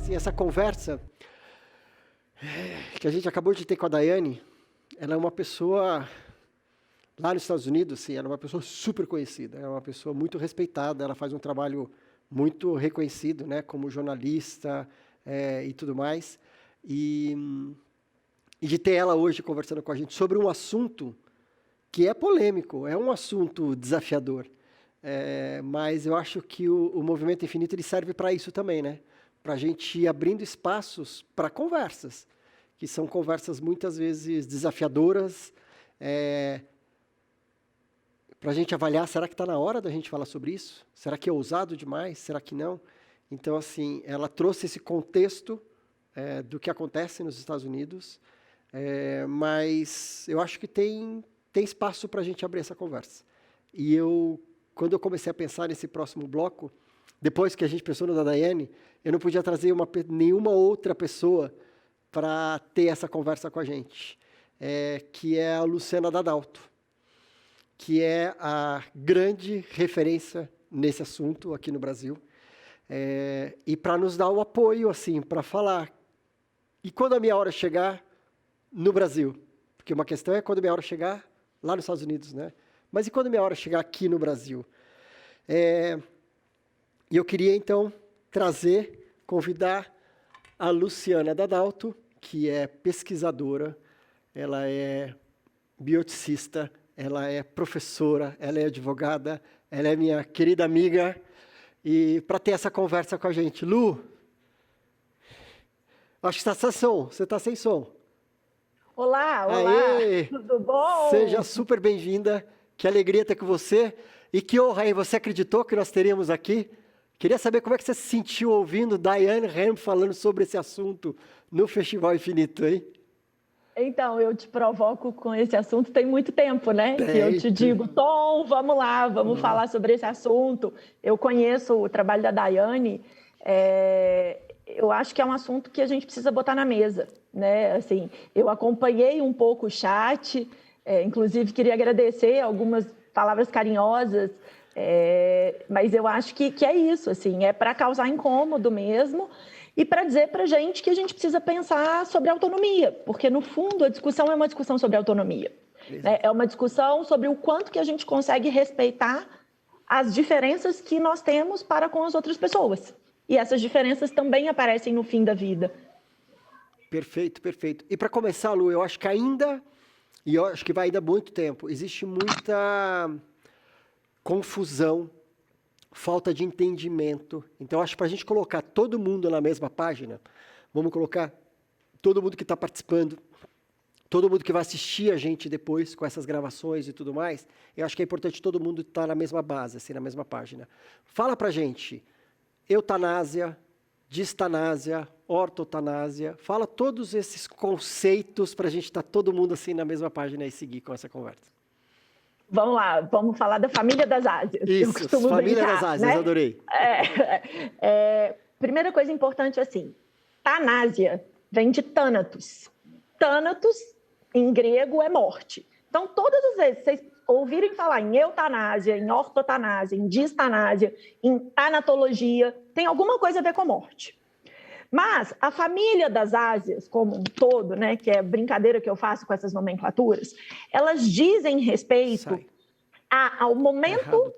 assim, essa conversa que a gente acabou de ter com a Daiane, ela é uma pessoa, lá nos Estados Unidos, assim, ela é uma pessoa super conhecida, é uma pessoa muito respeitada, ela faz um trabalho muito reconhecido, né, como jornalista e tudo mais. E de ter ela hoje conversando com a gente sobre um assunto que é polêmico, é um assunto desafiador. Mas eu acho que o Movimento Infinito ele serve para isso também, né? Para a gente ir abrindo espaços para conversas, que são conversas muitas vezes desafiadoras, para a gente avaliar, será que está na hora da gente falar sobre isso? Será que é ousado demais? Será que não? Então, assim, ela trouxe esse contexto do que acontece nos Estados Unidos, mas eu acho que tem espaço para a gente abrir essa conversa. E quando eu comecei a pensar nesse próximo bloco, depois que a gente pensou no da Daiane, eu não podia trazer nenhuma outra pessoa para ter essa conversa com a gente, que é a Luciana Dadalto, que é a grande referência nesse assunto aqui no Brasil, e para nos dar o apoio, assim, para falar. E quando a minha hora chegar no Brasil? Porque uma questão é quando a minha hora chegar lá nos Estados Unidos, né? Mas e quando a minha hora chegar aqui no Brasil? E eu queria, então, convidar a Luciana Dadalto, que é pesquisadora, ela é bioticista, ela é professora, ela é advogada, ela é minha querida amiga, e para ter essa conversa com a gente. Lu, acho que está sem som, você está sem som. Olá, Aê! Tudo bom? Seja super bem-vinda, que alegria ter com você, e que honra, hein? Você acreditou que nós teríamos aqui? Queria saber como é que você se sentiu ouvindo Daiane Ham falando sobre esse assunto no Festival Infinito, hein? Então, eu te provoco com esse assunto tem muito tempo, né? Que eu te digo, Tom, vamos lá, vamos falar sobre esse assunto. Eu conheço o trabalho da Daiane, eu acho que é um assunto que a gente precisa botar na mesa, né? Assim, eu acompanhei um pouco o chat, inclusive queria agradecer algumas palavras carinhosas, mas eu acho que é isso, assim, é para causar incômodo mesmo e para dizer para a gente que a gente precisa pensar sobre autonomia, porque no fundo a discussão é uma discussão sobre autonomia, né? É uma discussão sobre o quanto que a gente consegue respeitar as diferenças que nós temos para com as outras pessoas. E essas diferenças também aparecem no fim da vida. Perfeito, perfeito. E para começar, Lu, eu acho que eu acho que vai ainda muito tempo, existe muita confusão, falta de entendimento. Então, acho que para a gente colocar todo mundo na mesma página, vamos colocar todo mundo que está participando, todo mundo que vai assistir a gente depois com essas gravações e tudo mais, eu acho que é importante todo mundo estar na mesma base, assim, na mesma página. Fala para a gente, eutanásia, distanásia, ortotanásia, fala todos esses conceitos para a gente estar todo mundo assim na mesma página e seguir com essa conversa. Vamos lá, vamos falar da família das Ásias. Isso, família das Ásias, né? Adorei. Primeira coisa importante, assim, tanásia vem de Thanatos. Thanatos, em grego, é morte. Então, todas as vezes que vocês ouvirem falar em eutanásia, em ortotanásia, em distanásia, em tanatologia, tem alguma coisa a ver com morte. Mas a família das Ásias, como um todo, né, que é a brincadeira que eu faço com essas nomenclaturas, elas dizem respeito ao momento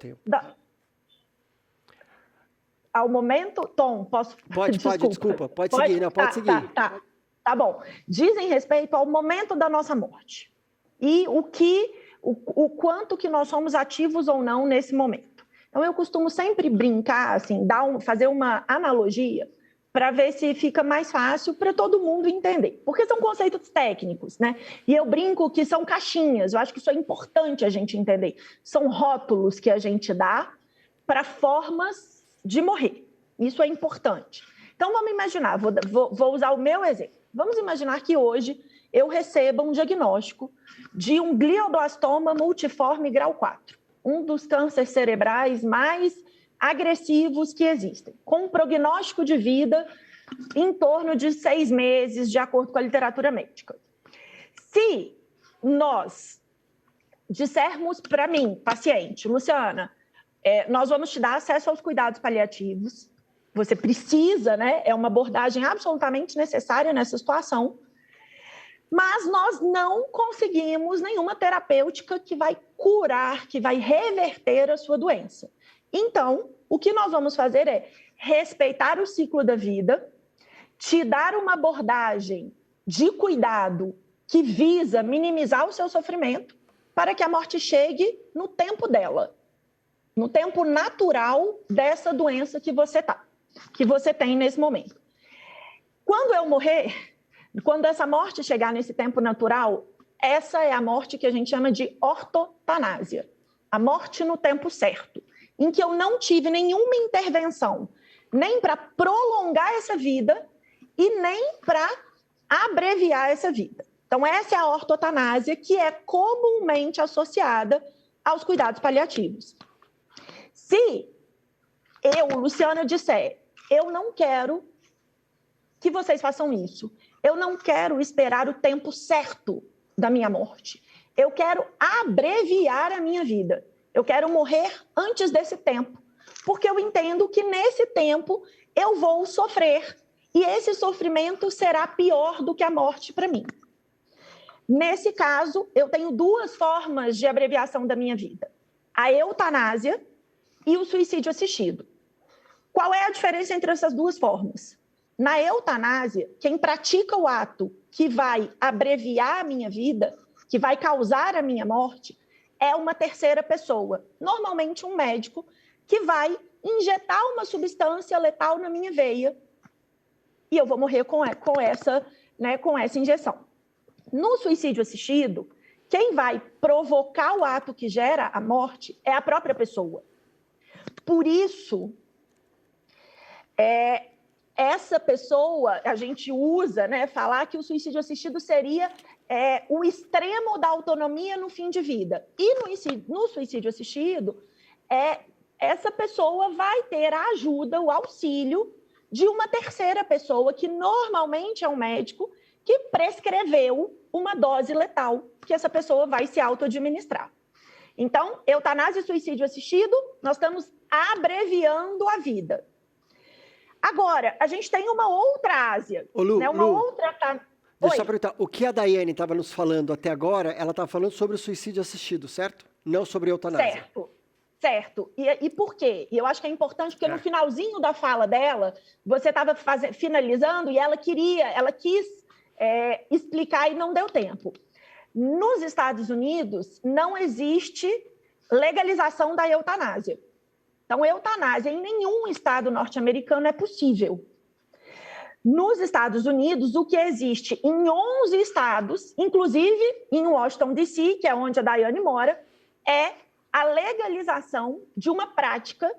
ao momento... Tom, posso... Pode, desculpa. Pode seguir, não, pode seguir. Tá bom. Dizem respeito ao momento da nossa morte. E o quanto que nós somos ativos ou não nesse momento. Então, eu costumo sempre brincar, assim, fazer uma analogia para ver se fica mais fácil para todo mundo entender. Porque são conceitos técnicos, né? E eu brinco que são caixinhas, eu acho que isso é importante a gente entender. São rótulos que a gente dá para formas de morrer. Isso é importante. Então, vamos imaginar, vou usar o meu exemplo. Vamos imaginar que hoje eu receba um diagnóstico de um glioblastoma multiforme grau 4, um dos cânceres cerebrais mais agressivos que existem, com um prognóstico de vida em torno de 6 meses, de acordo com a literatura médica. Se nós dissermos para mim, paciente, Luciana, nós vamos te dar acesso aos cuidados paliativos, você precisa, né? É uma abordagem absolutamente necessária nessa situação, mas nós não conseguimos nenhuma terapêutica que vai curar, que vai reverter a sua doença. Então, o que nós vamos fazer é respeitar o ciclo da vida, te dar uma abordagem de cuidado que visa minimizar o seu sofrimento para que a morte chegue no tempo dela, no tempo natural dessa doença que você tem nesse momento. Quando eu morrer, quando essa morte chegar nesse tempo natural, essa é a morte que a gente chama de ortotanásia, a morte no tempo certo, em que eu não tive nenhuma intervenção, nem para prolongar essa vida e nem para abreviar essa vida. Então, essa é a ortotanásia, que é comumente associada aos cuidados paliativos. Se eu, Luciana, disser, eu não quero que vocês façam isso, eu não quero esperar o tempo certo da minha morte, eu quero abreviar a minha vida, eu quero morrer antes desse tempo, porque eu entendo que nesse tempo eu vou sofrer e esse sofrimento será pior do que a morte para mim. Nesse caso, eu tenho duas formas de abreviação da minha vida: a eutanásia e o suicídio assistido. Qual é a diferença entre essas duas formas? Na eutanásia, quem pratica o ato que vai abreviar a minha vida, que vai causar a minha morte, é uma terceira pessoa, normalmente um médico, que vai injetar uma substância letal na minha veia e eu vou morrer com essa injeção. No suicídio assistido, quem vai provocar o ato que gera a morte é a própria pessoa. Por isso, essa pessoa, a gente usa, falar que o suicídio assistido seria o extremo da autonomia no fim de vida. E no suicídio assistido, essa pessoa vai ter a ajuda, o auxílio de uma terceira pessoa, que normalmente é um médico, que prescreveu uma dose letal, que essa pessoa vai se auto-administrar. Então, eutanásia e suicídio assistido, nós estamos abreviando a vida. Agora, a gente tem uma outra ásia. Ô, Lu, outra... Deixa eu perguntar, o que a Daiane estava nos falando até agora, ela estava falando sobre o suicídio assistido, certo? Não sobre a eutanásia. Certo. E por quê? E eu acho que é importante, porque no finalzinho da fala dela, você estava finalizando e ela quis explicar e não deu tempo. Nos Estados Unidos, não existe legalização da eutanásia. Então, eutanásia em nenhum estado norte-americano é possível. Nos Estados Unidos, o que existe em 11 estados, inclusive em Washington, D.C., que é onde a Daiane mora, é a legalização de uma prática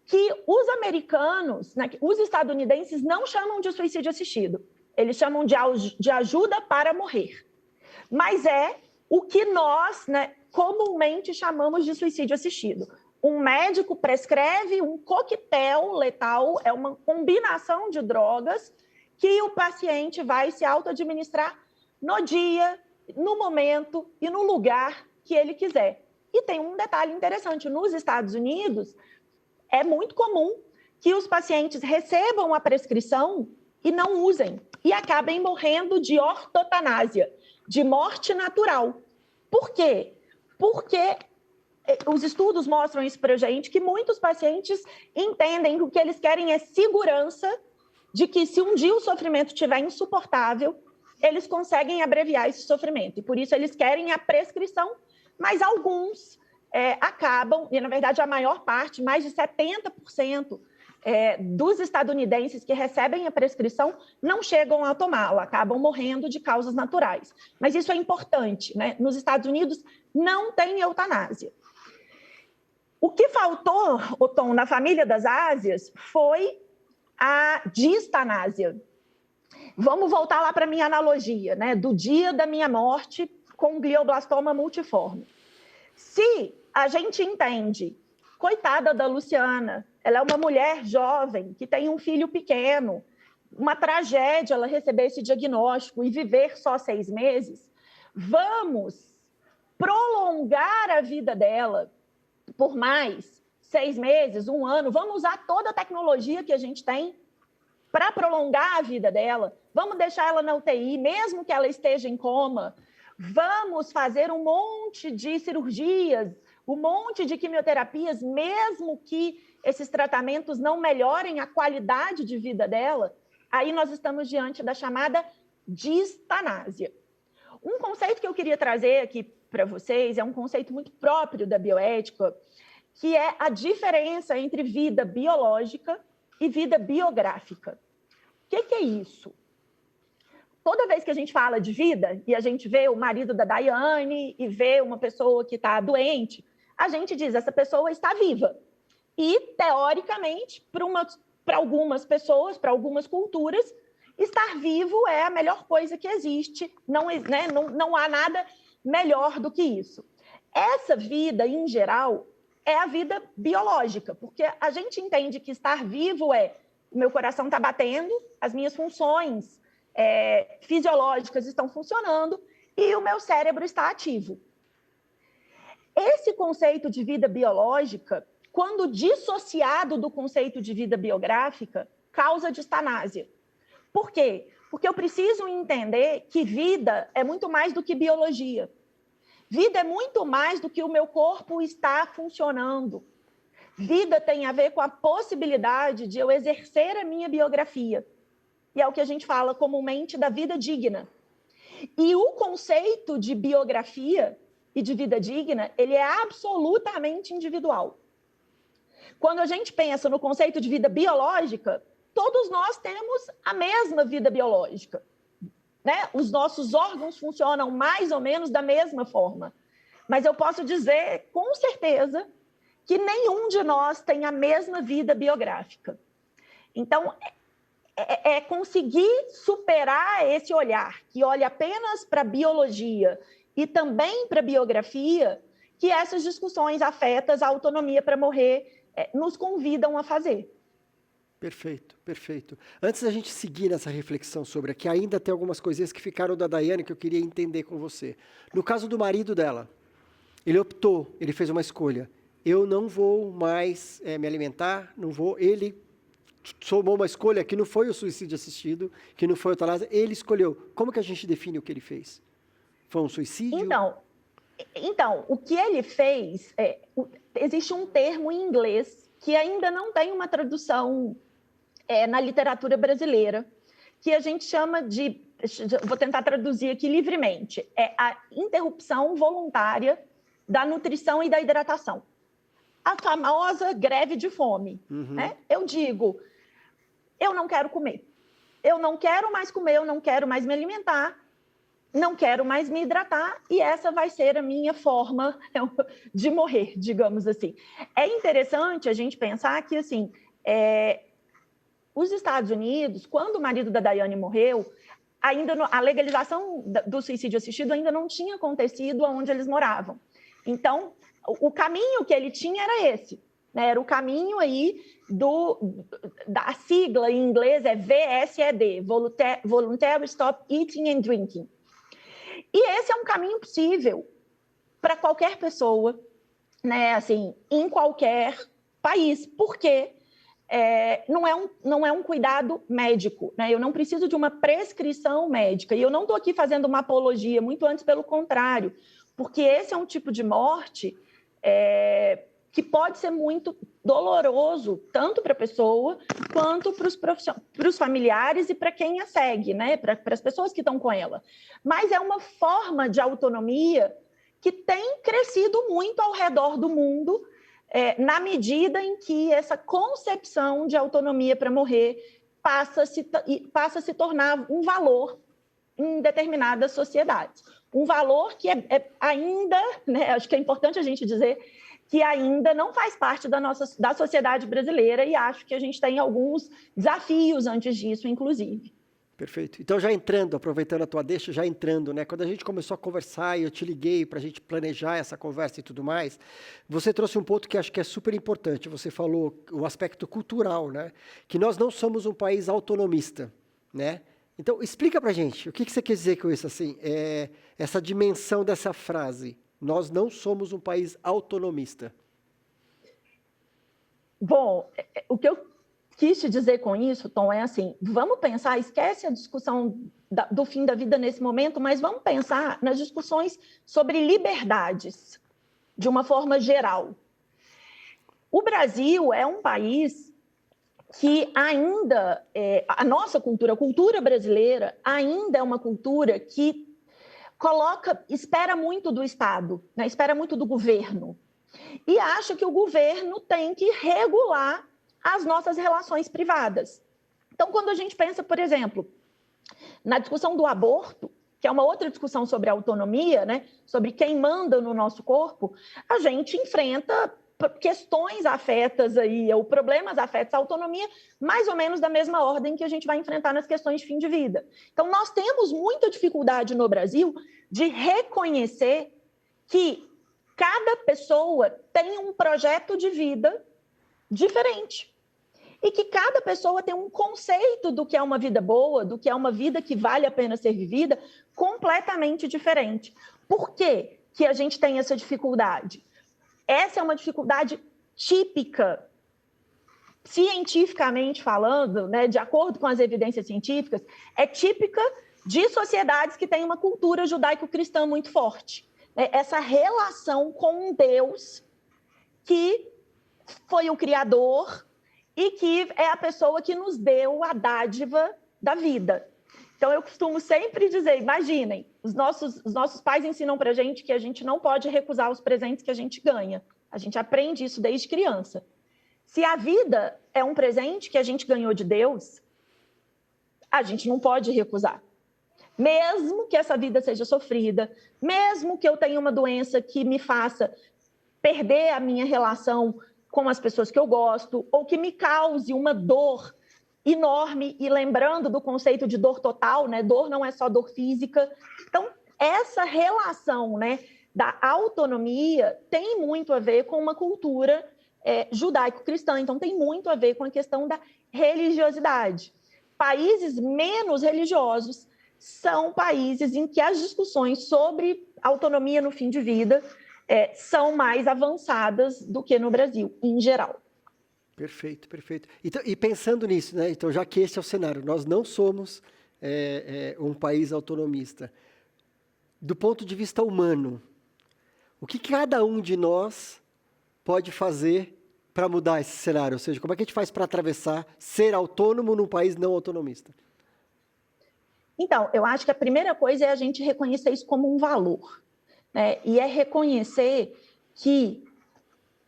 que os americanos, os estadunidenses, não chamam de suicídio assistido. Eles chamam de ajuda para morrer. Mas é o que nós, comumente chamamos de suicídio assistido. Um médico prescreve um coquetel letal, é uma combinação de drogas que o paciente vai se auto-administrar no dia, no momento e no lugar que ele quiser. E tem um detalhe interessante: nos Estados Unidos, é muito comum que os pacientes recebam a prescrição e não usem, e acabem morrendo de ortotanásia, de morte natural. Por quê? Porque os estudos mostram isso para a gente, que muitos pacientes entendem que o que eles querem é segurança de que, se um dia o sofrimento estiver insuportável, eles conseguem abreviar esse sofrimento. E por isso eles querem a prescrição, mas alguns acabam, e na verdade a maior parte, mais de 70% dos estadunidenses que recebem a prescrição não chegam a tomá-la, acabam morrendo de causas naturais. Mas isso é importante, Nos Estados Unidos não tem eutanásia. O que faltou, Tom, na família das Ásias foi a distanásia. Vamos voltar lá para a minha analogia, do dia da minha morte com glioblastoma multiforme. Se a gente entende, coitada da Luciana, ela é uma mulher jovem que tem um filho pequeno, uma tragédia ela receber esse diagnóstico e viver só 6 meses, vamos prolongar a vida dela por mais 6 meses, 1 ano, vamos usar toda a tecnologia que a gente tem para prolongar a vida dela, vamos deixar ela na UTI, mesmo que ela esteja em coma, vamos fazer um monte de cirurgias, um monte de quimioterapias, mesmo que esses tratamentos não melhorem a qualidade de vida dela, aí nós estamos diante da chamada distanásia. Um conceito que eu queria trazer aqui para vocês é um conceito muito próprio da bioética, que é a diferença entre vida biológica e vida biográfica. O que é isso? Toda vez que a gente fala de vida e a gente vê o marido da Daiane e vê uma pessoa que está doente, a gente diz, essa pessoa está viva. E, teoricamente, para algumas pessoas, para algumas culturas, estar vivo é a melhor coisa que existe, não há nada melhor do que isso. Essa vida, em geral, é a vida biológica, porque a gente entende que estar vivo é o meu coração está batendo, as minhas funções fisiológicas estão funcionando e o meu cérebro está ativo. Esse conceito de vida biológica, quando dissociado do conceito de vida biográfica, causa distanásia. Por quê? Porque eu preciso entender que vida é muito mais do que biologia. Vida é muito mais do que o meu corpo está funcionando. Vida tem a ver com a possibilidade de eu exercer a minha biografia. E é o que a gente fala comumente da vida digna. E o conceito de biografia e de vida digna, ele é absolutamente individual. Quando a gente pensa no conceito de vida biológica, todos nós temos a mesma vida biológica, né? Os nossos órgãos funcionam mais ou menos da mesma forma. Mas eu posso dizer com certeza que nenhum de nós tem a mesma vida biográfica. Então, é conseguir superar esse olhar, que olha apenas para a biologia e também para a biografia, que essas discussões afetas à autonomia para morrer nos convidam a fazer. Perfeito, perfeito. Antes da gente seguir nessa reflexão sobre aqui, ainda tem algumas coisinhas que ficaram da Daiane que eu queria entender com você. No caso do marido dela, ele fez uma escolha. Eu não vou mais me alimentar, ele tomou uma escolha que não foi o suicídio assistido, que não foi a eutanásia, ele escolheu. Como que a gente define o que ele fez? Foi um suicídio? Então, o que ele fez, existe um termo em inglês que ainda não tem uma tradução na literatura brasileira, que a gente chama de, vou tentar traduzir aqui livremente, é a interrupção voluntária da nutrição e da hidratação. A famosa greve de fome. Uhum. Né? Eu digo, eu não quero comer, eu não quero mais comer, eu não quero mais me alimentar, não quero mais me hidratar, e essa vai ser a minha forma de morrer, digamos assim. É interessante a gente pensar que, assim, os Estados Unidos, quando o marido da Daiane morreu, a legalização do suicídio assistido ainda não tinha acontecido onde eles moravam. Então, o caminho que ele tinha era esse, né? Era o caminho aí da sigla em inglês é VSED, Voluntary Stop Eating and Drinking. E esse é um caminho possível para qualquer pessoa, né? Assim, em qualquer país, porque não é um cuidado médico, né? Eu não preciso de uma prescrição médica, e eu não estou aqui fazendo uma apologia, muito antes pelo contrário, porque esse é um tipo de morte que pode ser muito doloroso, tanto para a pessoa, quanto para os familiares e para quem a segue, né? Para as pessoas que estão com ela. Mas é uma forma de autonomia que tem crescido muito ao redor do mundo, na medida em que essa concepção de autonomia para morrer passa a se tornar um valor em determinadas sociedades. Um valor que ainda, né, acho que é importante a gente dizer, que ainda não faz parte da sociedade brasileira, e acho que a gente tem alguns desafios antes disso, inclusive. Perfeito. Então, aproveitando a tua deixa, né? Quando a gente começou a conversar e eu te liguei para a gente planejar essa conversa e tudo mais, você trouxe um ponto que acho que é super importante. Você falou o aspecto cultural, né? Que nós não somos um país autonomista, né? Então, explica para a gente, o que você quer dizer com isso, assim, essa dimensão dessa frase? Nós não somos um país autonomista. Bom, o que eu quis te dizer com isso, Tom, é assim, vamos pensar, esquece a discussão do fim da vida nesse momento, mas vamos pensar nas discussões sobre liberdades, de uma forma geral. O Brasil é um país que ainda, a nossa cultura, a cultura brasileira, ainda é uma cultura que espera muito do Estado, né? Espera muito do governo, e acha que o governo tem que regular as nossas relações privadas. Então, quando a gente pensa, por exemplo, na discussão do aborto, que é uma outra discussão sobre autonomia, né? Sobre quem manda no nosso corpo, a gente enfrenta questões afetas aí, ou problemas afetos à autonomia, mais ou menos da mesma ordem que a gente vai enfrentar nas questões de fim de vida. Então, nós temos muita dificuldade no Brasil de reconhecer que cada pessoa tem um projeto de vida diferente. E que cada pessoa tem um conceito do que é uma vida boa, do que é uma vida que vale a pena ser vivida, completamente diferente. Por que que a gente tem essa dificuldade? Essa é uma dificuldade típica, cientificamente falando, né, de acordo com as evidências científicas, é típica de sociedades que têm uma cultura judaico-cristã muito forte. Essa relação com um Deus que foi o Criador e que é a pessoa que nos deu a dádiva da vida. Então, eu costumo sempre dizer, imaginem, os nossos pais ensinam para a gente que a gente não pode recusar os presentes que a gente ganha. A gente aprende isso desde criança. Se a vida é um presente que a gente ganhou de Deus, a gente não pode recusar. Mesmo que essa vida seja sofrida, mesmo que eu tenha uma doença que me faça perder a minha relação com as pessoas que eu gosto, ou que me cause uma dor enorme, e lembrando do conceito de dor total, né? Dor não é só dor física. Então, essa relação, né, da autonomia tem muito a ver com uma cultura judaico-cristã, então tem muito a ver com a questão da religiosidade. Países menos religiosos são países em que as discussões sobre autonomia no fim de vida são mais avançadas do que no Brasil, em geral. Perfeito, perfeito. Então, e pensando nisso, né? Então, já que esse é o cenário, nós não somos um país autonomista. Do ponto de vista humano, o que cada um de nós pode fazer para mudar esse cenário? Ou seja, como é que a gente faz para atravessar, ser autônomo num país não autonomista? Então, eu acho que a primeira coisa é a gente reconhecer isso como um valor, né? E é reconhecer que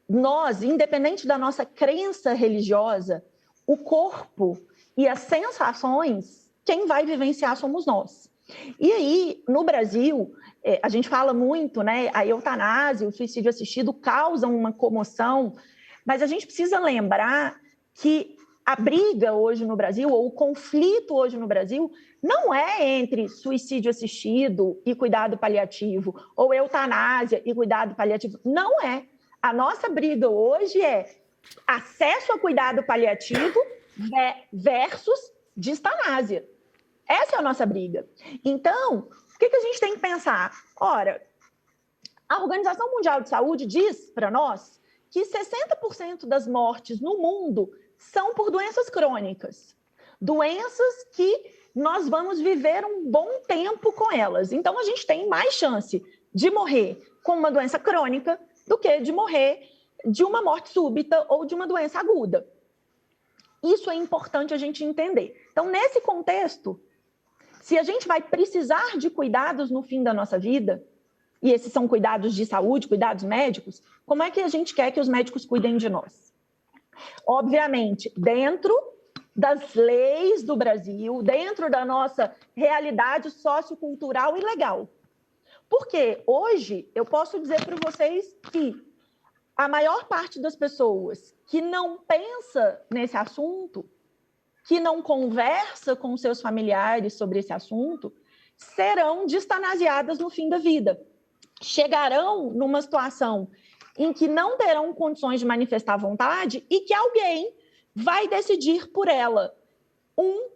nós, independente da nossa crença religiosa, o corpo e as sensações, quem vai vivenciar somos nós. E aí, no Brasil, a gente fala muito, né? A eutanásia, o suicídio assistido causam uma comoção, mas a gente precisa lembrar que a briga hoje no Brasil, ou o conflito hoje no Brasil, não é entre suicídio assistido e cuidado paliativo, ou eutanásia e cuidado paliativo. Não é. A nossa briga hoje é acesso a cuidado paliativo versus distanásia. Essa é a nossa briga. Então, o que a gente tem que pensar? Ora, a Organização Mundial de Saúde diz para nós que 60% das mortes no mundo são por doenças crônicas. Doenças que nós vamos viver um bom tempo com elas. Então, a gente tem mais chance de morrer com uma doença crônica do que de morrer de uma morte súbita ou de uma doença aguda. Isso é importante a gente entender. Então, nesse contexto, se a gente vai precisar de cuidados no fim da nossa vida, e esses são cuidados de saúde, cuidados médicos, como é que a gente quer que os médicos cuidem de nós? Obviamente, dentro das leis do Brasil, dentro da nossa realidade sociocultural e legal. Porque hoje eu posso dizer para vocês que a maior parte das pessoas que não pensa nesse assunto, que não conversa com seus familiares sobre esse assunto, serão distanasiadas no fim da vida. Chegarão numa situação em que não terão condições de manifestar vontade e que alguém vai decidir por ela.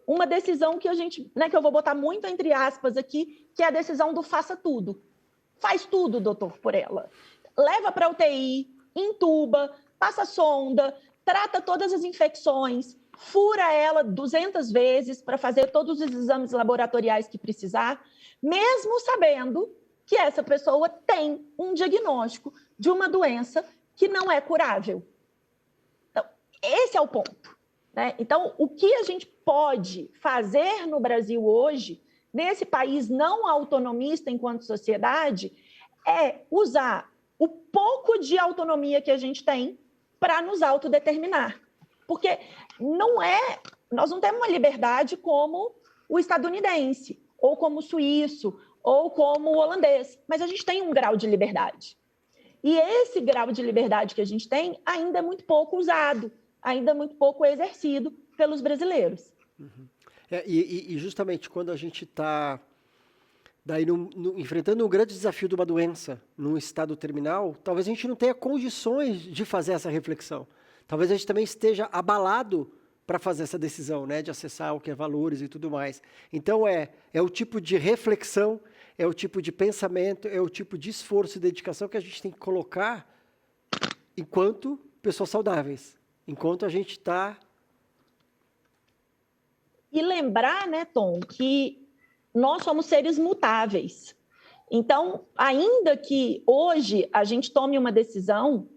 Uma decisão que a gente, né, que eu vou botar muito entre aspas aqui, que é a decisão do faça tudo. Faz tudo, doutor, por ela. Leva para a UTI, entuba, passa sonda, trata todas as infecções, fura ela 200 vezes para fazer todos os exames laboratoriais que precisar, mesmo sabendo que essa pessoa tem um diagnóstico de uma doença que não é curável. Então, esse é o ponto, né? Então, o que a gente pode fazer no Brasil hoje, nesse país não autonomista enquanto sociedade, é usar o pouco de autonomia que a gente tem para nos autodeterminar. Porque nós não temos uma liberdade como o estadunidense, ou como o suíço, ou como o holandês, mas a gente tem um grau de liberdade. E esse grau de liberdade que a gente tem ainda é muito pouco usado, ainda é muito pouco exercido pelos brasileiros. Uhum. E justamente quando a gente está enfrentando um grande desafio de uma doença num estado terminal, talvez a gente não tenha condições de fazer essa reflexão. Talvez a gente também esteja abalado para fazer essa decisão, né, de acessar o que é valores e tudo mais. Então, é o tipo de reflexão, é o tipo de pensamento, é o tipo de esforço e dedicação que a gente tem que colocar enquanto pessoas saudáveis, enquanto a gente está... E lembrar, né, Tom, que nós somos seres mutáveis. Então, ainda que hoje a gente tome uma decisão,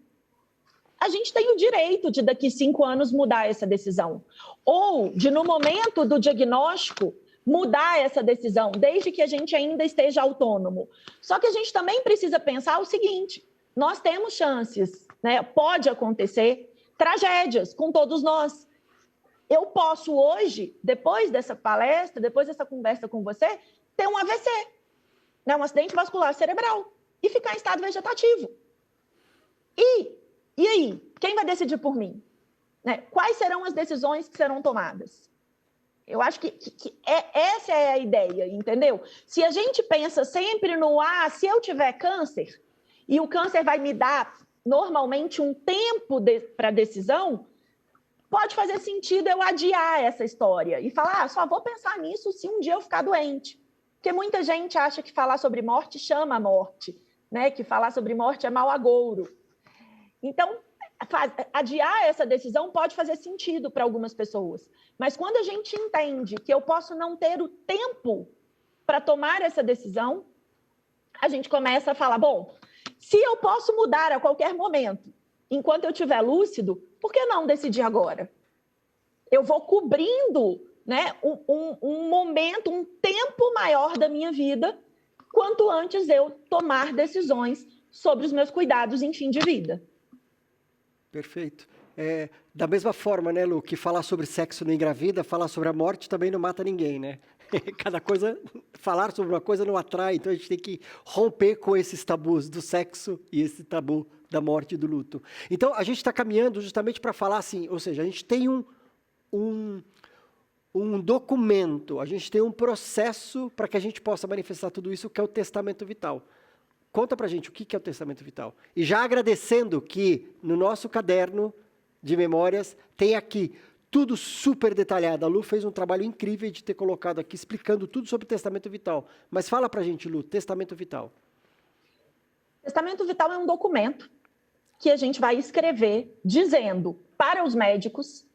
a gente tem o direito de, daqui 5 anos, mudar essa decisão. Ou de, no momento do diagnóstico, mudar essa decisão, desde que a gente ainda esteja autônomo. Só que a gente também precisa pensar o seguinte, nós temos chances, né? Pode acontecer tragédias com todos nós. Eu posso hoje, depois dessa palestra, depois dessa conversa com você, ter um AVC, né? Um acidente vascular cerebral, e ficar em estado vegetativo. E aí? Quem vai decidir por mim? Né? Quais serão as decisões que serão tomadas? Eu acho que essa é a ideia, entendeu? Se a gente pensa sempre no, se eu tiver câncer, e o câncer vai me dar, normalmente, um tempo para decisão, pode fazer sentido eu adiar essa história e falar, só vou pensar nisso se um dia eu ficar doente. Porque muita gente acha que falar sobre morte chama a morte, né? Que falar sobre morte é mau agouro. Então, adiar essa decisão pode fazer sentido para algumas pessoas. Mas quando a gente entende que eu posso não ter o tempo para tomar essa decisão, a gente começa a falar, bom, se eu posso mudar a qualquer momento, enquanto eu estiver lúcido, por que não decidir agora? Eu vou cobrindo, né, um momento, um tempo maior da minha vida, quanto antes eu tomar decisões sobre os meus cuidados em fim de vida. Perfeito. Da mesma forma, né, Lu, que falar sobre sexo não engravida, falar sobre a morte também não mata ninguém, né? Cada coisa, falar sobre uma coisa não atrai, então a gente tem que romper com esses tabus do sexo e esse tabu da morte e do luto. Então, a gente está caminhando justamente para falar assim, ou seja, a gente tem um documento, a gente tem um processo para que a gente possa manifestar tudo isso, que é o testamento vital. Conta pra gente o que é o testamento vital. E já agradecendo que no nosso caderno de memórias tem aqui tudo super detalhado. A Lu fez um trabalho incrível de ter colocado aqui, explicando tudo sobre o testamento vital. Mas fala pra gente, Lu, testamento vital. Testamento vital é um documento que a gente vai escrever dizendo para os médicos,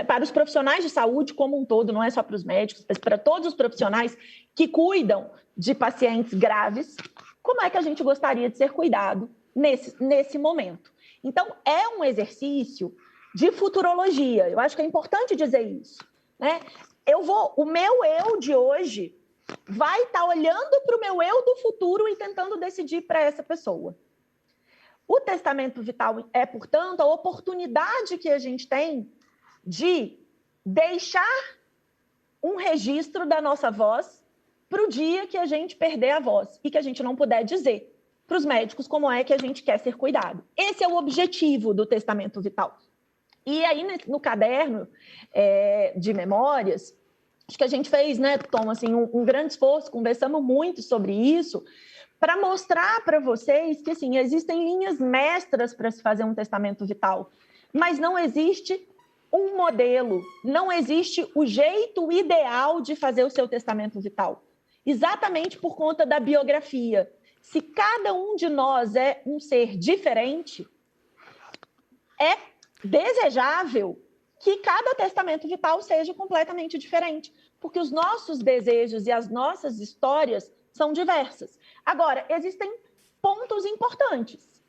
para os profissionais de saúde como um todo, não é só para os médicos, mas para todos os profissionais que cuidam de pacientes graves, como é que a gente gostaria de ser cuidado nesse momento. Então, é um exercício de futurologia. Eu acho que é importante dizer isso, né? O meu eu de hoje vai estar olhando para o meu eu do futuro e tentando decidir para essa pessoa. O testamento vital é, portanto, a oportunidade que a gente tem de deixar um registro da nossa voz para o dia que a gente perder a voz e que a gente não puder dizer para os médicos como é que a gente quer ser cuidado. Esse é o objetivo do testamento vital. E aí, no caderno de memórias, acho que a gente fez, né, Tom, assim, um grande esforço, conversamos muito sobre isso, para mostrar para vocês que, assim, existem linhas mestras para se fazer um testamento vital, mas não existe um modelo, não existe o jeito ideal de fazer o seu testamento vital, exatamente por conta da biografia. Se cada um de nós é um ser diferente, desejável que cada testamento vital seja completamente diferente, porque os nossos desejos e as nossas histórias são diversas. Agora, existem pontos importantes.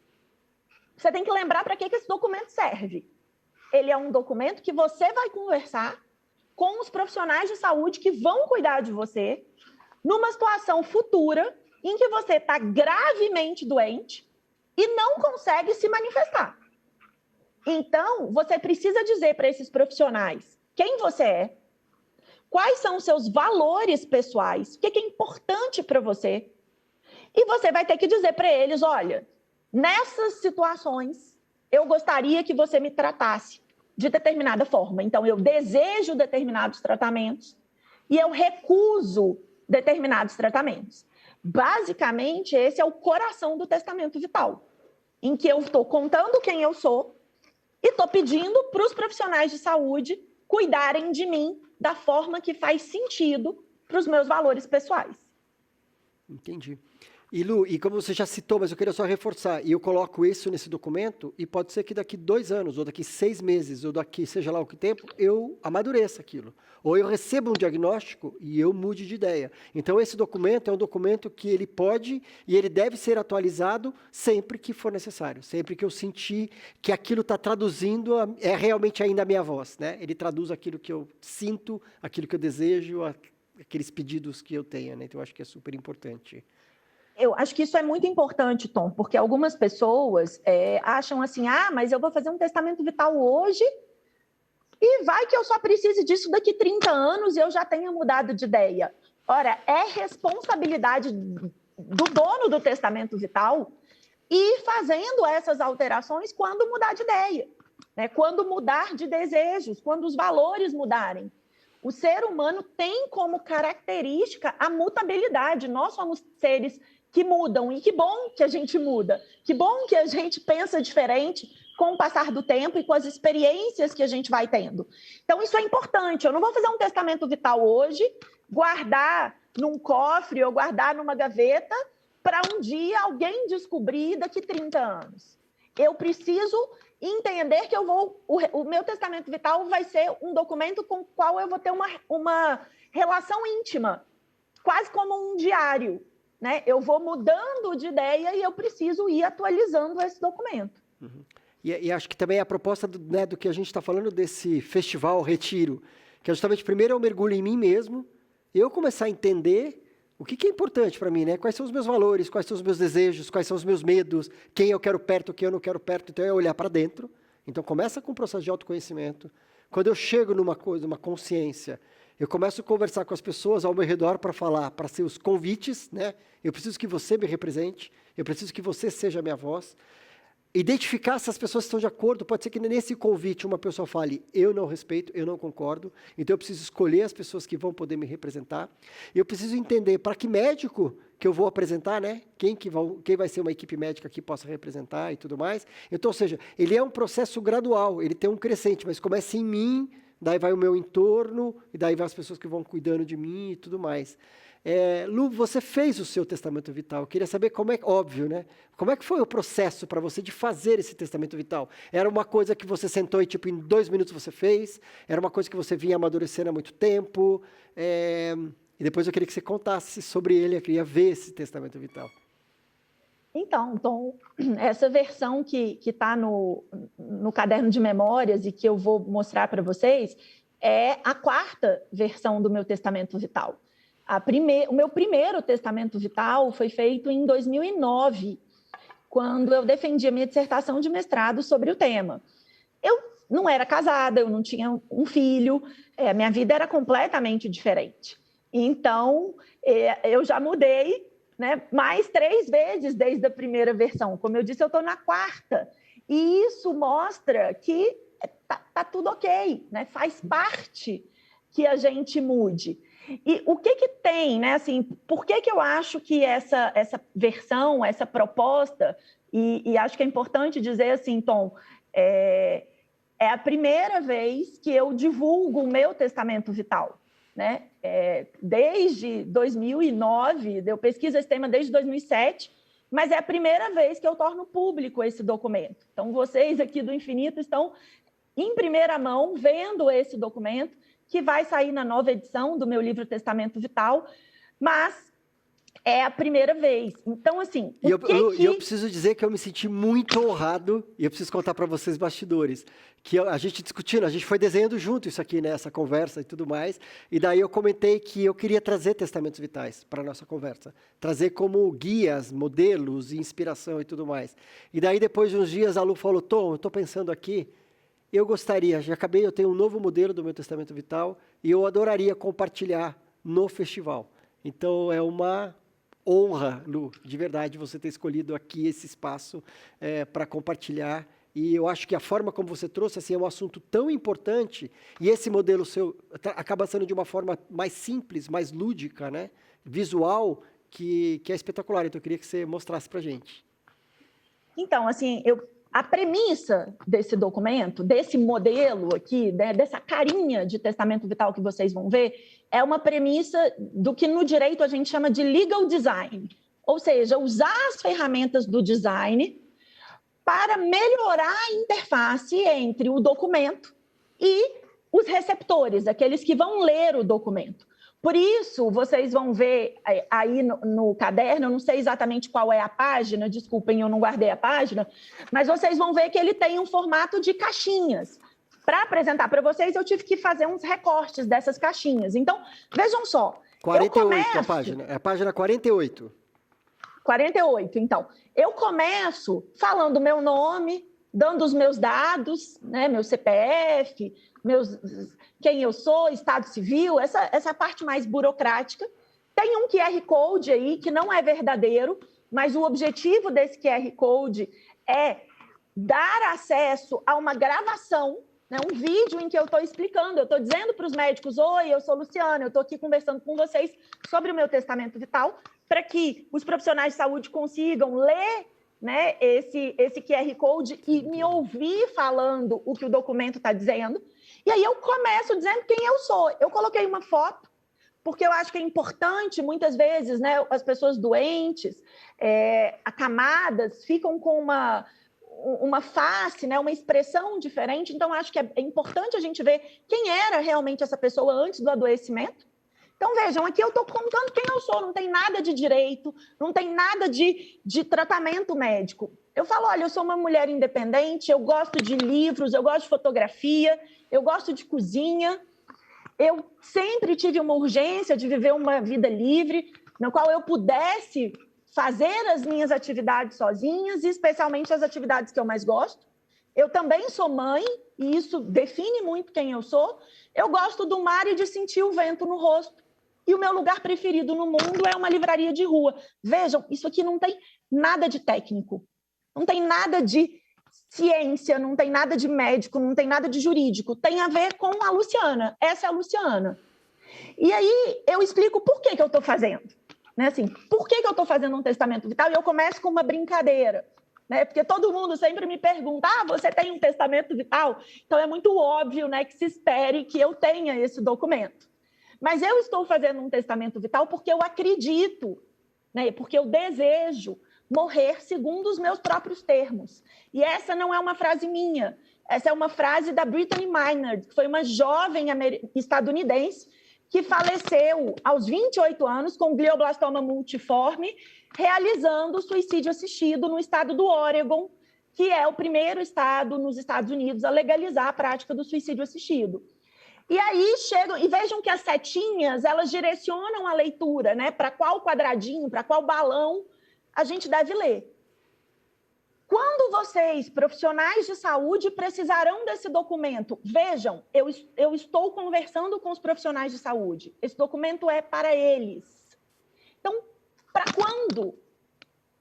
Você tem que lembrar para que esse documento serve. Ele é um documento que você vai conversar com os profissionais de saúde que vão cuidar de você numa situação futura em que você está gravemente doente e não consegue se manifestar. Então, você precisa dizer para esses profissionais quem você é, quais são os seus valores pessoais, o que é importante para você, e você vai ter que dizer para eles, olha, nessas situações, eu gostaria que você me tratasse de determinada forma. Então, eu desejo determinados tratamentos e eu recuso determinados tratamentos. Basicamente, esse é o coração do testamento vital, em que eu estou contando quem eu sou e estou pedindo para os profissionais de saúde cuidarem de mim da forma que faz sentido para os meus valores pessoais. Entendi. E Lu, e como você já citou, mas eu queria só reforçar, e eu coloco isso nesse documento, e pode ser que daqui 2 anos, ou daqui 6 meses, ou daqui seja lá o que tempo, eu amadureça aquilo. Ou eu receba um diagnóstico e eu mude de ideia. Então, esse documento é um documento que ele pode e ele deve ser atualizado sempre que for necessário. Sempre que eu sentir que aquilo está traduzindo, é realmente ainda a minha voz, né? Ele traduz aquilo que eu sinto, aquilo que eu desejo, aqueles pedidos que eu tenho, né? Então, eu acho que é super importante. Eu acho que isso é muito importante, Tom, porque algumas pessoas acham assim, mas eu vou fazer um testamento vital hoje e vai que eu só precise disso daqui 30 anos e eu já tenha mudado de ideia. Ora, é responsabilidade do dono do testamento vital ir fazendo essas alterações quando mudar de ideia, né? Quando mudar de desejos, quando os valores mudarem. O ser humano tem como característica a mutabilidade. Nós somos seres que mudam, e que bom que a gente muda, que bom que a gente pensa diferente com o passar do tempo e com as experiências que a gente vai tendo. Então, isso é importante. Eu não vou fazer um testamento vital hoje, guardar num cofre ou guardar numa gaveta para um dia alguém descobrir daqui 30 anos. Eu preciso entender que o meu testamento vital vai ser um documento com o qual eu vou ter uma relação íntima, quase como um diário, né? Eu vou mudando de ideia e eu preciso ir atualizando esse documento. Uhum. E acho que também a proposta do que a gente está falando desse festival Retiro, que é justamente, primeiro eu mergulho em mim mesmo, eu começar a entender o que é importante para mim, né? Quais são os meus valores, quais são os meus desejos, quais são os meus medos, quem eu quero perto, quem eu não quero perto. Então, é olhar para dentro. Então, começa com o processo de autoconhecimento. Quando eu chego numa coisa, uma consciência, eu começo a conversar com as pessoas ao meu redor para falar, para ser os convites, né? Eu preciso que você me represente, eu preciso que você seja a minha voz. Identificar se as pessoas estão de acordo. Pode ser que nesse convite uma pessoa fale, eu não respeito, eu não concordo, então eu preciso escolher as pessoas que vão poder me representar. Eu preciso entender para que médico que eu vou apresentar, né? Quem vai ser uma equipe médica que possa representar e tudo mais. Então, ou seja, ele é um processo gradual, ele tem um crescente, mas começa em mim, daí vai o meu entorno, e daí vai as pessoas que vão cuidando de mim e tudo mais. Lu, você fez o seu testamento vital. Eu queria saber óbvio, né? Como é que foi o processo para você de fazer esse testamento vital? Era uma coisa que você sentou e, em 2 minutos você fez? Era uma coisa que você vinha amadurecendo há muito tempo? E depois eu queria que você contasse sobre ele. Eu queria ver esse testamento vital. Então, Tom, essa versão que está no caderno de memórias e que eu vou mostrar para vocês é a 4ª versão do meu testamento vital. O meu primeiro testamento vital foi feito em 2009, quando eu defendi a minha dissertação de mestrado sobre o tema. Eu não era casada, eu não tinha um filho, a minha vida era completamente diferente. Então, eu já mudei, né, mais 3 vezes desde a primeira versão. Como eu disse, eu estou na 4ª. E isso mostra que tá tudo ok, né? Faz parte que a gente mude. E o que tem, né? Assim, por que eu acho que essa versão, essa proposta, e acho que é importante dizer assim, Tom, é a primeira vez que eu divulgo o meu testamento vital, né? Desde 2009, eu pesquiso esse tema desde 2007, mas é a primeira vez que eu torno público esse documento. Então, vocês aqui do Infinito estão em primeira mão, vendo esse documento, que vai sair na nova edição do meu livro Testamento Vital, mas é a primeira vez. Então, assim... E eu preciso dizer que eu me senti muito honrado, e eu preciso contar para vocês bastidores, que a gente discutindo, a gente foi desenhando junto isso aqui, né, essa conversa e tudo mais, e daí eu comentei que eu queria trazer testamentos vitais para a nossa conversa, trazer como guias, modelos, inspiração e tudo mais. E daí, depois de uns dias, a Lu falou, Tom, eu estou pensando aqui, eu gostaria, eu tenho um novo modelo do meu testamento vital, e eu adoraria compartilhar no festival. Então, é uma honra, Lu, de verdade, você ter escolhido aqui esse espaço para compartilhar. E eu acho que a forma como você trouxe assim, é um assunto tão importante, e esse modelo seu acaba sendo de uma forma mais simples, mais lúdica, né? Visual, que é espetacular. Então, eu queria que você mostrasse para a gente. Então, assim, a premissa desse documento, desse modelo aqui, né, dessa carinha de testamento vital que vocês vão ver, é uma premissa do que no direito a gente chama de legal design, ou seja, usar as ferramentas do design para melhorar a interface entre o documento e os receptores, aqueles que vão ler o documento. Por isso, vocês vão ver aí no caderno, eu não sei exatamente qual é a página, desculpem, eu não guardei a página, mas vocês vão ver que ele tem um formato de caixinhas. Para apresentar para vocês, eu tive que fazer uns recortes dessas caixinhas. Então, vejam só. 48 a página, é a página 48. 48, então. Eu começo falando o meu nome, dando os meus dados, né, meu CPF, quem eu sou, estado civil, essa parte mais burocrática. Tem um QR Code aí que não é verdadeiro, mas o objetivo desse QR Code é dar acesso a uma gravação, né, um vídeo em que eu estou explicando, eu estou dizendo para os médicos, oi, eu sou Luciana, eu estou aqui conversando com vocês sobre o meu testamento vital, para que os profissionais de saúde consigam ler, né, esse QR Code e me ouvir falando o que o documento está dizendo. E aí eu começo dizendo quem eu sou. Eu coloquei uma foto, porque eu acho que é importante, muitas vezes, né, as pessoas doentes, acamadas, ficam com uma face, né, uma expressão diferente. Então, acho que é importante a gente ver quem era realmente essa pessoa antes do adoecimento. Então, vejam, aqui eu estou contando quem eu sou, não tem nada de direito, não tem nada de tratamento médico. Eu falo, olha, eu sou uma mulher independente, eu gosto de livros, eu gosto de fotografia, eu gosto de cozinha, eu sempre tive uma urgência de viver uma vida livre, na qual eu pudesse fazer as minhas atividades sozinhas, e especialmente as atividades que eu mais gosto. Eu também sou mãe, e isso define muito quem eu sou. Eu gosto do mar e de sentir o vento no rosto. E o meu lugar preferido no mundo é uma livraria de rua. Vejam, isso aqui não tem nada de técnico, não tem nada de ciência, não tem nada de médico, não tem nada de jurídico. Tem a ver com a Luciana. Essa é a Luciana. E aí eu explico por que eu estou fazendo. Né? Assim, por que eu estou fazendo um testamento vital? E eu começo com uma brincadeira. Né? Porque todo mundo sempre me pergunta, você tem um testamento vital? Então é muito óbvio, né, que se espere que eu tenha esse documento. Mas eu estou fazendo um testamento vital porque eu acredito, né, porque eu desejo morrer segundo os meus próprios termos. E essa não é uma frase minha, essa é uma frase da Brittany Maynard, que foi uma jovem estadunidense que faleceu aos 28 anos com glioblastoma multiforme, realizando suicídio assistido no estado do Oregon, que é o primeiro estado nos Estados Unidos a legalizar a prática do suicídio assistido. E aí chegam, e vejam que as setinhas, elas direcionam a leitura, né? Para qual quadradinho, para qual balão a gente deve ler. Quando vocês, profissionais de saúde, precisarão desse documento, vejam, eu estou conversando com os profissionais de saúde. Esse documento é para eles. Então, para quando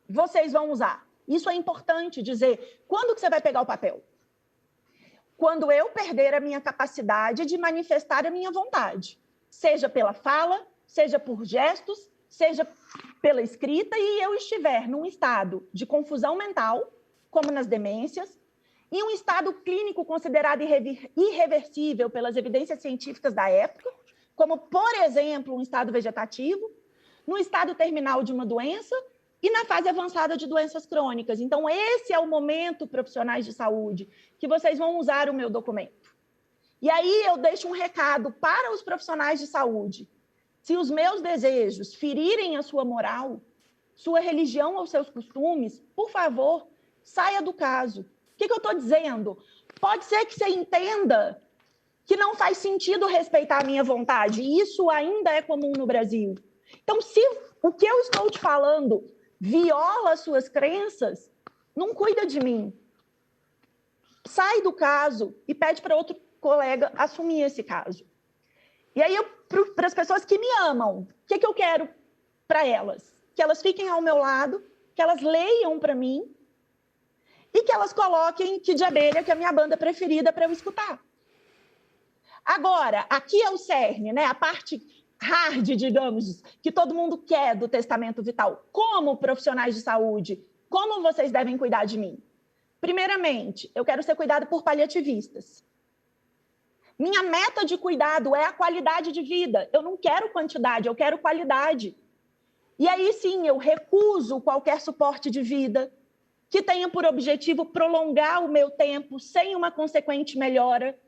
vocês vão usar? Isso é importante dizer. Quando que você vai pegar o papel? Quando eu perder a minha capacidade de manifestar a minha vontade, seja pela fala, seja por gestos, seja pela escrita, e eu estiver num estado de confusão mental, como nas demências, em um estado clínico considerado irreversível pelas evidências científicas da época, como, por exemplo, um estado vegetativo, no estado terminal de uma doença, e na fase avançada de doenças crônicas. Então, esse é o momento, profissionais de saúde, que vocês vão usar o meu documento. E aí eu deixo um recado para os profissionais de saúde. Se os meus desejos ferirem a sua moral, sua religião ou seus costumes, por favor, saia do caso. O que eu estou dizendo? Pode ser que você entenda que não faz sentido respeitar a minha vontade, e isso ainda é comum no Brasil. Então, se o que eu estou te falando viola suas crenças, não cuida de mim. Sai do caso e pede para outro colega assumir esse caso. E aí, para as pessoas que me amam, o que eu quero para elas? Que elas fiquem ao meu lado, que elas leiam para mim e que elas coloquem Kid de Abelha, que é a minha banda preferida, para eu escutar. Agora, aqui é o cerne, né? A parte hard, digamos, que todo mundo quer do testamento vital. Como profissionais de saúde, como vocês devem cuidar de mim? Primeiramente, eu quero ser cuidado por paliativistas. Minha meta de cuidado é a qualidade de vida. Eu não quero quantidade, eu quero qualidade. E aí sim, eu recuso qualquer suporte de vida que tenha por objetivo prolongar o meu tempo sem uma consequente melhora.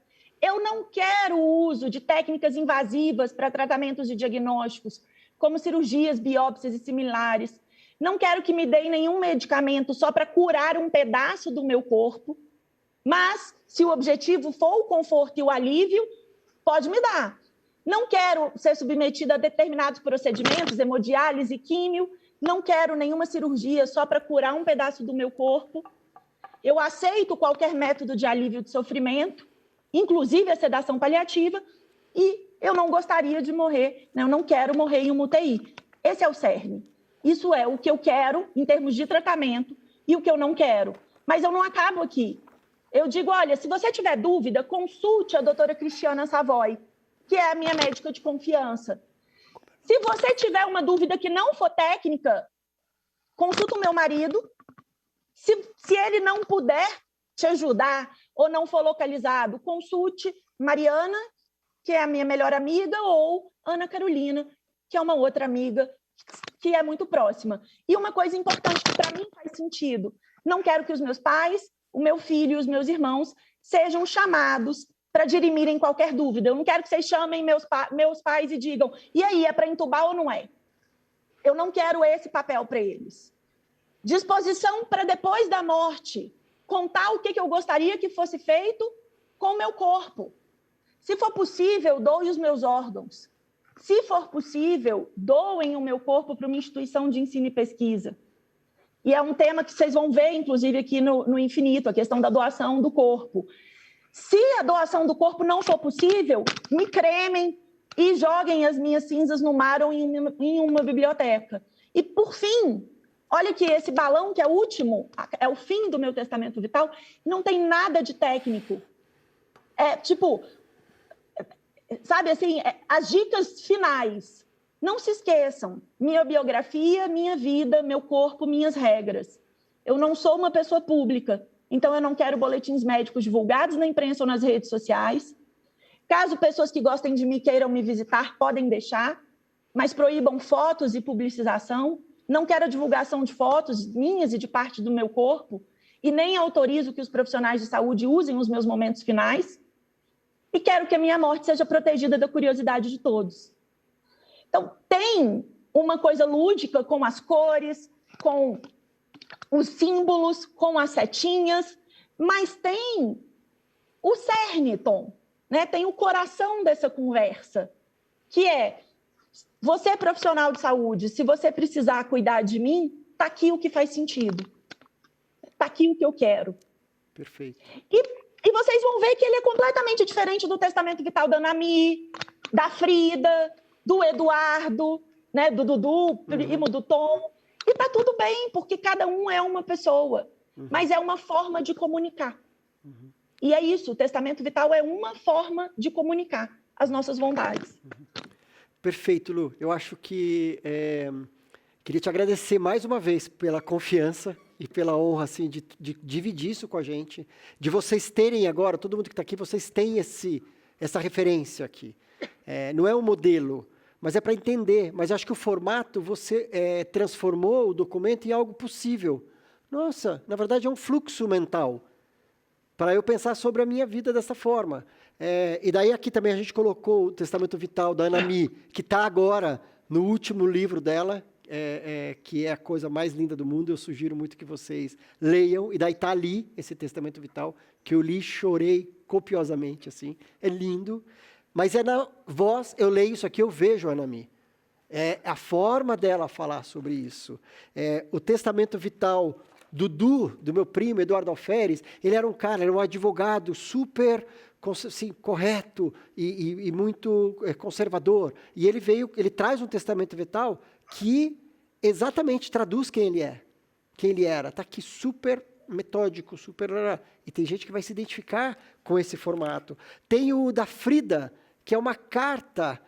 Eu não quero o uso de técnicas invasivas para tratamentos e diagnósticos, como cirurgias, biópsias e similares. Não quero que me deem nenhum medicamento só para curar um pedaço do meu corpo. Mas, se o objetivo for o conforto e o alívio, pode me dar. Não quero ser submetida a determinados procedimentos, hemodiálise, químio. Não quero nenhuma cirurgia só para curar um pedaço do meu corpo. Eu aceito qualquer método de alívio de sofrimento, inclusive a sedação paliativa, e eu não gostaria de morrer, né? Eu não quero morrer em uma UTI. Esse é o cerne. Isso é o que eu quero em termos de tratamento e o que eu não quero. Mas eu não acabo aqui. Eu digo, olha, se você tiver dúvida, consulte a doutora Cristiana Savoy, que é a minha médica de confiança. Se você tiver uma dúvida que não for técnica, consulta o meu marido. Se ele não puder te ajudar ou não for localizado, consulte Mariana, que é a minha melhor amiga, ou Ana Carolina, que é uma outra amiga que é muito próxima. E uma coisa importante que para mim faz sentido, não quero que os meus pais, o meu filho e os meus irmãos sejam chamados para dirimirem qualquer dúvida. Eu não quero que vocês chamem meus pais e digam, e aí, é para entubar ou não é? Eu não quero esse papel para eles. Disposição para depois da morte, contar o que eu gostaria que fosse feito com o meu corpo. Se for possível, doe os meus órgãos. Se for possível, doem o meu corpo para uma instituição de ensino e pesquisa. E é um tema que vocês vão ver, inclusive, aqui no Infinito, a questão da doação do corpo. Se a doação do corpo não for possível, me cremem e joguem as minhas cinzas no mar ou em uma biblioteca. E, por fim, olha que esse balão, que é o último, é o fim do meu testamento vital, não tem nada de técnico. É tipo, sabe assim, as dicas finais. Não se esqueçam, minha biografia, minha vida, meu corpo, minhas regras. Eu não sou uma pessoa pública, então eu não quero boletins médicos divulgados na imprensa ou nas redes sociais. Caso pessoas que gostem de mim queiram me visitar, podem deixar, mas proíbam fotos e publicização. Não quero a divulgação de fotos minhas e de parte do meu corpo, e nem autorizo que os profissionais de saúde usem os meus momentos finais. E quero que a minha morte seja protegida da curiosidade de todos. Então, tem uma coisa lúdica com as cores, com os símbolos, com as setinhas, mas tem o cerne, Tom, né? Tem o coração dessa conversa, que é, você é profissional de saúde, se você precisar cuidar de mim, está aqui o que faz sentido. Está aqui o que eu quero. Perfeito. E vocês vão ver que ele é completamente diferente do testamento vital da Nami, da Frida, do Eduardo, né, do Dudu, primo do Tom. E está tudo bem, porque cada um é uma pessoa. Mas é uma forma de comunicar. E é isso, o testamento vital é uma forma de comunicar as nossas vontades. Perfeito, Lu. Eu acho que queria te agradecer mais uma vez pela confiança e pela honra assim, de dividir isso com a gente, de vocês terem agora, todo mundo que está aqui, vocês têm essa referência aqui. Não é um modelo, mas é para entender. Mas acho que o formato, você transformou o documento em algo possível. Nossa, na verdade é um fluxo mental, para eu pensar sobre a minha vida dessa forma. E daí aqui também a gente colocou o Testamento Vital da Ana Mi, que está agora no último livro dela, que é a coisa mais linda do mundo. Eu sugiro muito que vocês leiam. E daí está ali esse Testamento Vital, que eu li, chorei copiosamente, assim. É lindo. Mas é na voz, eu leio isso aqui, eu vejo a Ana Mi. É a forma dela falar sobre isso. O Testamento Vital do meu primo, Eduardo Alferes, ele era um advogado super assim, correto e muito conservador. E ele traz um testamento vital que exatamente traduz quem ele é, quem ele era. Está aqui super metódico, super... E tem gente que vai se identificar com esse formato. Tem o da Frida, que é uma carta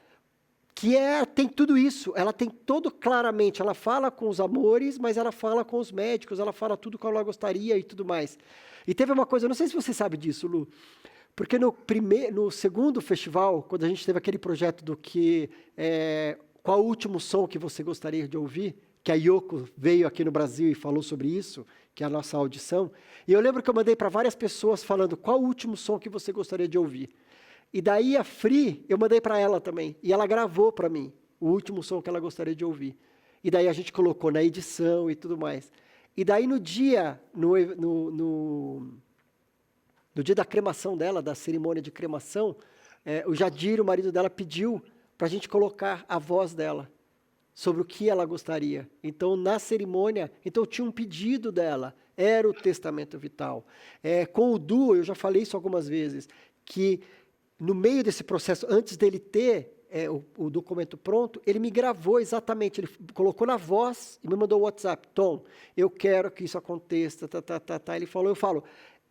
que tem tudo isso, ela tem todo claramente, ela fala com os amores, mas ela fala com os médicos, ela fala tudo como ela gostaria e tudo mais. E teve uma coisa, eu não sei se você sabe disso, Lu, porque no segundo festival, quando a gente teve aquele projeto do qual o último som que você gostaria de ouvir, que a Yoko veio aqui no Brasil e falou sobre isso, que é a nossa audição, e eu lembro que eu mandei para várias pessoas falando qual o último som que você gostaria de ouvir. E daí a Free, eu mandei para ela também, e ela gravou para mim o último som que ela gostaria de ouvir. E daí a gente colocou na edição e tudo mais. E daí no dia da cremação dela, da cerimônia de cremação, o Jadir, o marido dela, pediu para a gente colocar a voz dela sobre o que ela gostaria. Então, na cerimônia, tinha um pedido dela, era o Testamento Vital. Com o Du, eu já falei isso algumas vezes, que no meio desse processo, antes dele ter o documento pronto, ele me gravou exatamente, ele colocou na voz e me mandou o WhatsApp. Tom, eu quero que isso aconteça, Ele falou, eu falo,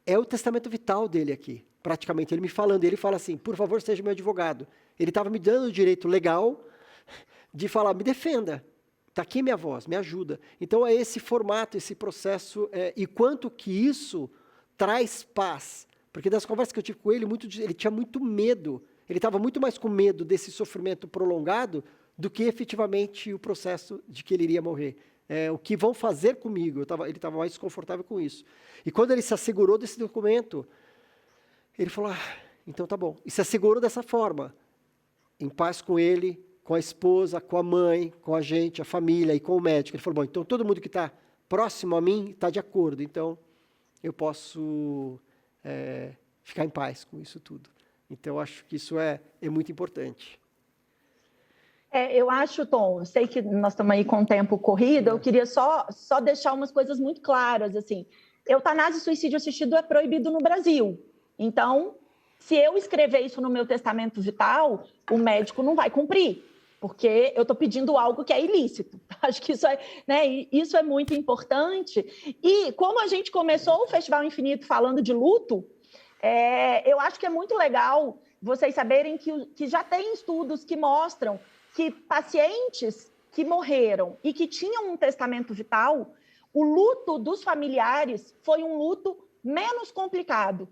é o testamento vital dele aqui, praticamente, ele me falando, ele fala assim, por favor, seja meu advogado. Ele estava me dando o direito legal de falar, me defenda, está aqui minha voz, me ajuda. Então, é esse formato, esse processo, e quanto que isso traz paz. Porque das conversas que eu tive com ele, ele tinha muito medo, ele estava muito mais com medo desse sofrimento prolongado do que efetivamente o processo de que ele iria morrer. O que vão fazer comigo, ele estava mais desconfortável com isso. E quando ele se assegurou desse documento, ele falou, então tá bom. E se assegurou dessa forma, em paz com ele, com a esposa, com a mãe, com a gente, a família e com o médico. Ele falou, bom, então todo mundo que está próximo a mim está de acordo, então eu posso ficar em paz com isso tudo. Então, eu acho que isso é muito importante. Eu acho, Tom, eu sei que nós estamos aí com o tempo corrido, eu queria só deixar umas coisas muito claras, assim, eutanásia e suicídio assistido é proibido no Brasil, então, se eu escrever isso no meu testamento vital, o médico não vai cumprir, porque eu estou pedindo algo que é ilícito. Acho que isso é muito importante. E como a gente começou o Festival Infinito falando de luto, eu acho que é muito legal vocês saberem que já tem estudos que mostram que pacientes que morreram e que tinham um testamento vital, o luto dos familiares foi um luto menos complicado,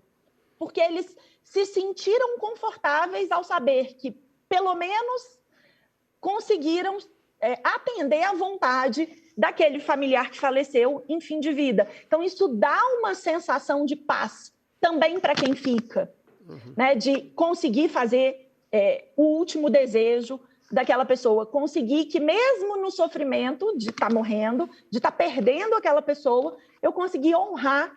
porque eles se sentiram confortáveis ao saber que, pelo menos, conseguiram atender à vontade daquele familiar que faleceu em fim de vida. Então, isso dá uma sensação de paz também para quem fica, né? De conseguir fazer o último desejo daquela pessoa, conseguir que mesmo no sofrimento de estar morrendo, de estar perdendo aquela pessoa, eu consegui honrar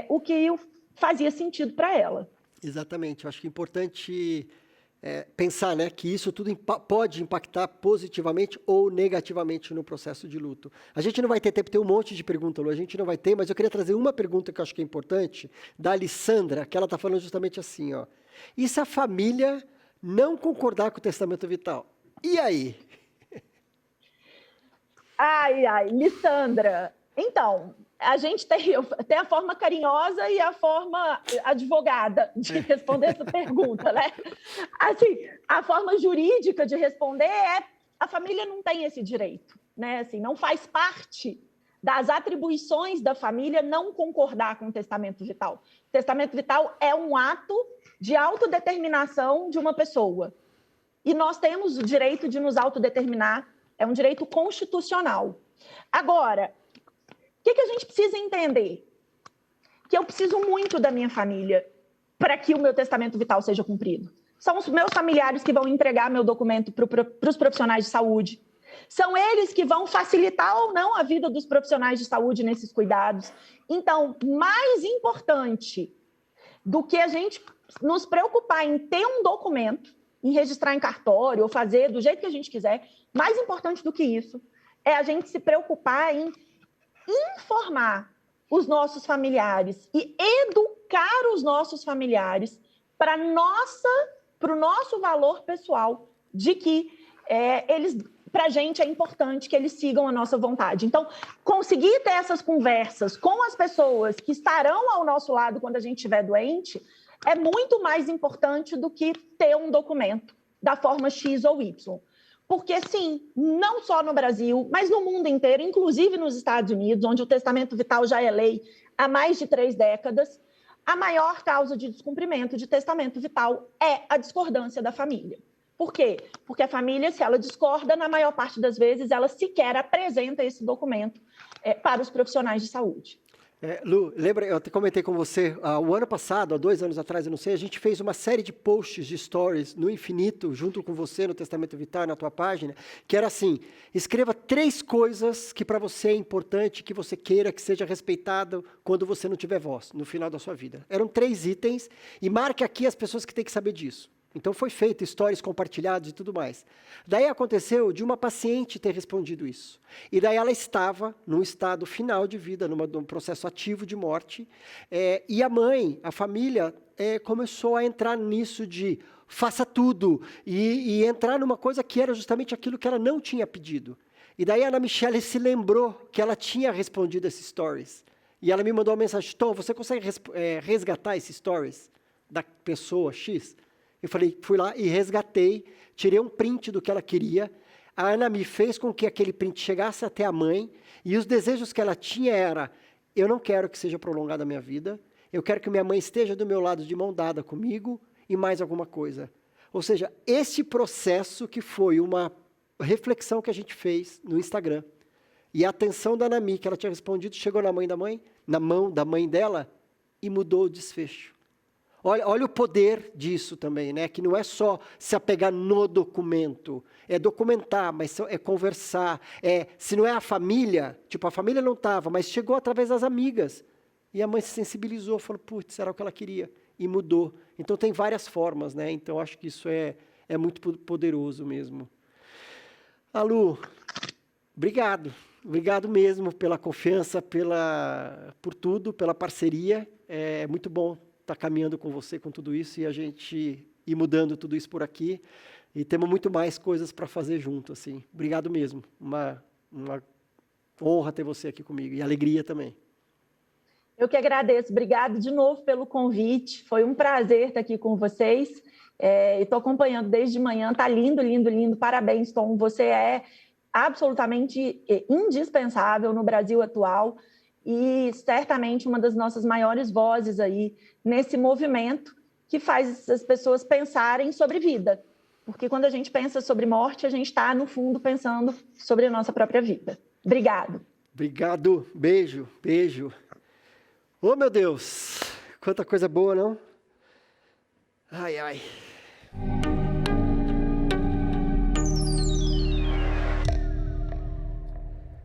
o que fazia sentido para ela. Exatamente, eu acho que é importante pensar, né, que isso tudo pode impactar positivamente ou negativamente no processo de luto. A gente não vai ter tempo, tem um monte de perguntas, Lu, a gente não vai ter, mas eu queria trazer uma pergunta que eu acho que é importante, da Alessandra, que ela está falando justamente assim, ó. E se a família não concordar com o testamento vital? E aí? Ai, Alessandra. Então, a gente tem a forma carinhosa e a forma advogada de responder essa pergunta, né? Assim, a forma jurídica de responder a família não tem esse direito, né? Assim, não faz parte das atribuições da família não concordar com o testamento vital. O testamento vital é um ato de autodeterminação de uma pessoa. e nós temos o direito de nos autodeterminar, é um direito constitucional. Agora, o que a gente precisa entender? Que eu preciso muito da minha família para que o meu testamento vital seja cumprido. São os meus familiares que vão entregar meu documento para os profissionais de saúde. São eles que vão facilitar ou não a vida dos profissionais de saúde nesses cuidados. Então, mais importante do que a gente nos preocupar em ter um documento, em registrar em cartório ou fazer do jeito que a gente quiser, mais importante do que isso é a gente se preocupar em informar os nossos familiares e educar os nossos familiares para o nosso valor pessoal de que para a gente é importante que eles sigam a nossa vontade. Então, conseguir ter essas conversas com as pessoas que estarão ao nosso lado quando a gente estiver doente é muito mais importante do que ter um documento da forma X ou Y. Porque, sim, não só no Brasil, mas no mundo inteiro, inclusive nos Estados Unidos, onde o testamento vital já é lei há mais de 3 décadas, a maior causa de descumprimento de testamento vital é a discordância da família. Por quê? Porque a família, se ela discorda, na maior parte das vezes, ela sequer apresenta esse documento para os profissionais de saúde. Lu, lembra, eu até comentei com você, o ano passado, há 2 anos atrás, eu não sei, a gente fez uma série de posts de stories no infinito, junto com você no Testamento Vital, na tua página, que era assim, escreva 3 coisas que para você é importante, que você queira que seja respeitado quando você não tiver voz, no final da sua vida. Eram 3 itens, e marque aqui as pessoas que têm que saber disso. Então, foi feito, stories compartilhados e tudo mais. Daí aconteceu de uma paciente ter respondido isso. E daí ela estava num estado final de vida, num processo ativo de morte, e a mãe, a família, começou a entrar nisso de faça tudo, e entrar numa coisa que era justamente aquilo que ela não tinha pedido. E daí a Ana Michele se lembrou que ela tinha respondido esses stories. E ela me mandou uma mensagem, Tom, você consegue resgatar esses stories da pessoa X? Eu falei, fui lá e resgatei, tirei um print do que ela queria. A Ana me fez com que aquele print chegasse até a mãe, e os desejos que ela tinha era, eu não quero que seja prolongada a minha vida, eu quero que minha mãe esteja do meu lado de mão dada comigo, e mais alguma coisa. Ou seja, esse processo que foi uma reflexão que a gente fez no Instagram, e a atenção da Anami, que ela tinha respondido, chegou na mão da mãe dela, e mudou o desfecho. Olha o poder disso também, né? Que não é só se apegar no documento, é documentar, mas é conversar. Se não é a família, tipo, a família não estava, mas chegou através das amigas. E a mãe se sensibilizou, falou, putz, era o que ela queria. E mudou. Então, tem várias formas, né? Então, acho que isso é muito poderoso mesmo. Lu, obrigado. Obrigado mesmo pela confiança, por tudo, pela parceria. É muito bom estar caminhando com você com tudo isso e a gente ir mudando tudo isso por aqui. E temos muito mais coisas para fazer junto, assim. Obrigado mesmo. Uma honra ter você aqui comigo e alegria também. Eu que agradeço. Obrigado de novo pelo convite. Foi um prazer estar aqui com vocês. Estou acompanhando desde manhã. Está lindo, lindo, lindo. Parabéns, Tom. Você é absolutamente indispensável no Brasil atual e certamente uma das nossas maiores vozes aí nesse movimento que faz as pessoas pensarem sobre vida. Porque quando a gente pensa sobre morte, a gente está, no fundo, pensando sobre a nossa própria vida. Obrigado. Obrigado. Beijo, beijo. Oh, meu Deus. Quanta coisa boa, não? Ai, ai.